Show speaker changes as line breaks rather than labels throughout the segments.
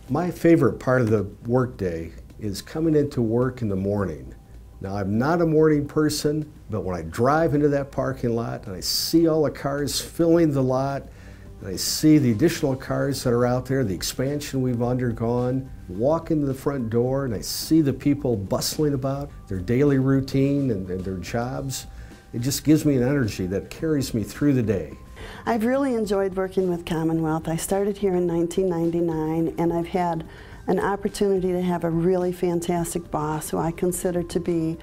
My favorite part of the workday is coming into work in the morning. Now, I'm not a morning person, but when I drive into that parking lot and I see all the cars filling the lot, and I see the additional cars that are out there, the expansion we've undergone, walk into the front door and I see the people bustling about their daily routine and their jobs, it just gives me an energy that carries me through the day.
I've really enjoyed working with Commonwealth. I started here in 1999 and I've had an opportunity to have a really fantastic boss who I consider to be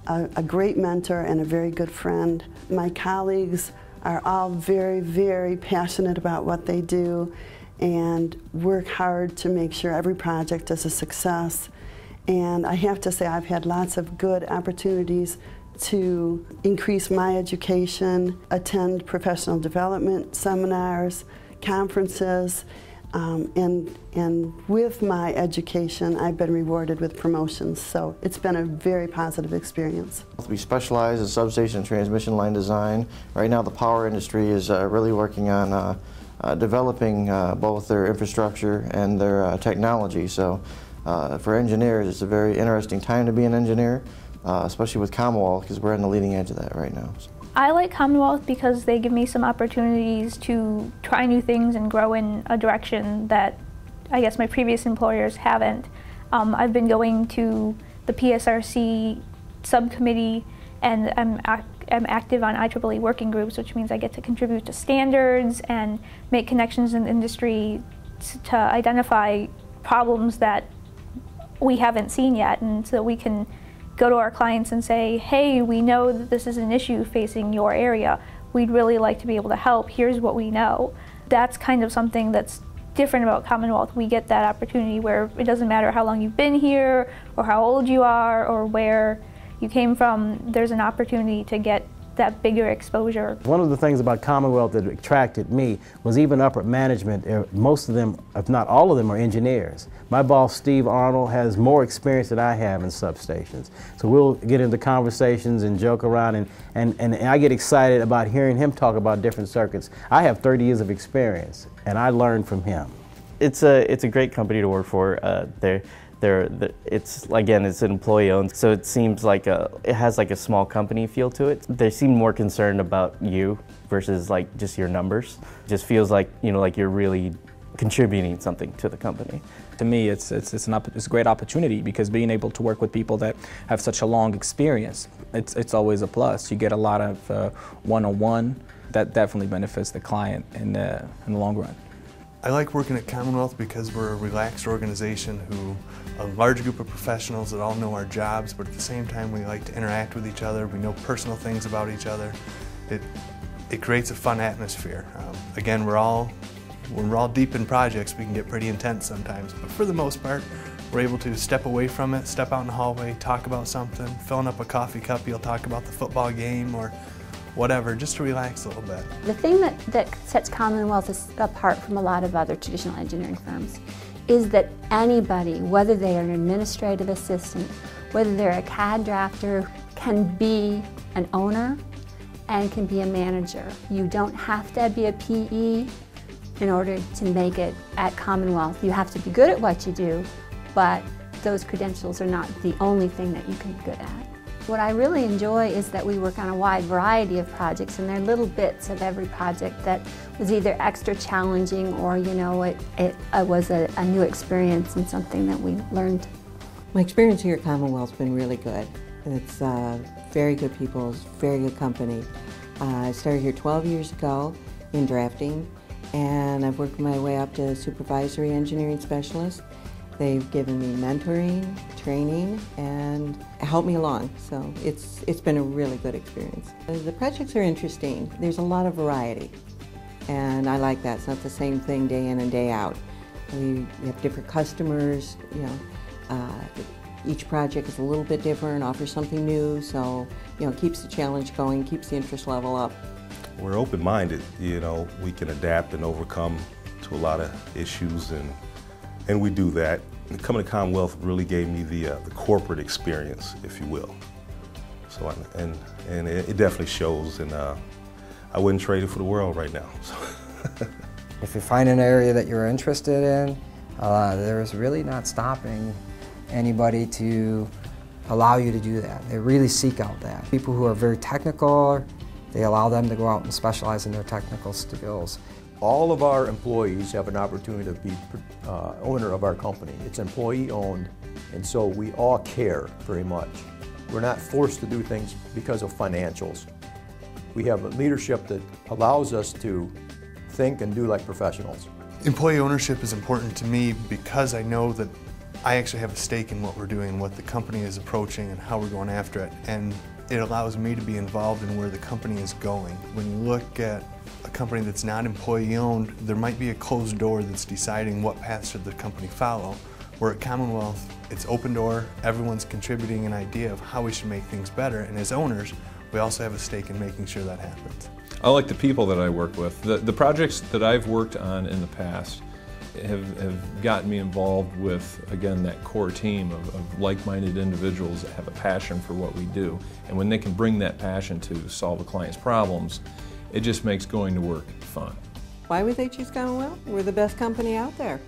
a great mentor and a very good friend. My colleagues are all very, very passionate about what they do and work hard to make sure every project is a success. And I have to say I've had lots of good opportunities to increase my education, attend professional development seminars, conferences, and with my education I've been rewarded with promotions, so it's been a very positive experience.
We specialize in substation and transmission line design. Right now the power industry is really working on developing both their infrastructure and their technology, so for engineers it's a very interesting time to be an engineer. Especially with Commonwealth, because we're on the leading edge of that right now.
I like Commonwealth because they give me some opportunities to try new things and grow in a direction that I guess my previous employers haven't. I've been going to the PSRC subcommittee and I'm active on IEEE working groups, which means I get to contribute to standards and make connections in the industry to identify problems that we haven't seen yet, and so we can go to our clients and say, hey, we know that this is an issue facing your area. We'd really like to be able to help. Here's what we know. That's kind of something that's different about Commonwealth. We get that opportunity where it doesn't matter how long you've been here or how old you are or where you came from, there's an opportunity to get that bigger exposure.
One of the things about Commonwealth that attracted me was even upper management. Most of them, if not all of them, are engineers. My boss, Steve Arnold, has more experience than I have in substations. So we'll get into conversations and joke around, and I get excited about hearing him talk about different circuits. I have 30 years of experience, and I learned from him.
It's a great company to work for. It's an employee-owned, so it seems like it has like a small company feel to it. They seem more concerned about you versus like just your numbers. It just feels like, you know, like you're really contributing something to the company.
To me, it's a great opportunity because being able to work with people that have such a long experience, it's always a plus. You get a lot of one-on-one that definitely benefits the client in the long run.
I like working at Commonwealth because we're a relaxed organization a large group of professionals that all know our jobs, but at the same time we like to interact with each other. We know personal things about each other. It creates a fun atmosphere. Again, when we're all deep in projects, we can get pretty intense sometimes, but for the most part, we're able to step away from it, step out in the hallway, talk about something, filling up a coffee cup, you'll talk about the football game or whatever, just to relax a little bit.
The thing that sets Commonwealth apart from a lot of other traditional engineering firms is that anybody, whether they are an administrative assistant, whether they're a CAD drafter, can be an owner and can be a manager. You don't have to be a PE in order to make it at Commonwealth. You have to be good at what you do, but those credentials are not the only thing that you can be good at. What I really enjoy is that we work on a wide variety of projects, and there are little bits of every project that was either extra challenging or, you know, it was a new experience and something that we learned.
My experience here at Commonwealth's been really good. It's very good people, it's very good company. I started here 12 years ago in drafting, and I've worked my way up to supervisory engineering specialist. They've given me mentoring, training, and helped me along, so it's been a really good experience. The projects are interesting. There's a lot of variety, and I like that. It's not the same thing day in and day out. We have different customers, you know. Each project is a little bit different, offers something new, so, you know, it keeps the challenge going, keeps the interest level up.
We're open-minded, you know, we can adapt and overcome to a lot of issues, and we do that. And coming to Commonwealth really gave me the corporate experience, if you will. So, and it definitely shows, and I wouldn't trade it for the world right now. So.
If you find an area that you're interested in, There's really not stopping anybody to allow you to do that. They really seek out that. People who are very technical, they allow them to go out and specialize in their technical skills.
All of our employees have an opportunity to be owner of our company. It's employee owned, and so we all care very much. We're not forced to do things because of financials. We have a leadership that allows us to think and do like professionals.
Employee ownership is important to me because I know that I actually have a stake in what we're doing, what the company is approaching, and how we're going after it. And it allows me to be involved in where the company is going. When you look at a company that's not employee owned, there might be a closed door that's deciding what path should the company follow. Where at Commonwealth, it's open door, everyone's contributing an idea of how we should make things better, and as owners, we also have a stake in making sure that happens.
I like the people that I work with. The projects that I've worked on in the past have gotten me involved with, again, that core team of like-minded individuals that have a passion for what we do. And when they can bring that passion to solve a client's problems, it just makes going to work fun.
Why would they choose Commonwealth? We're the best company out there.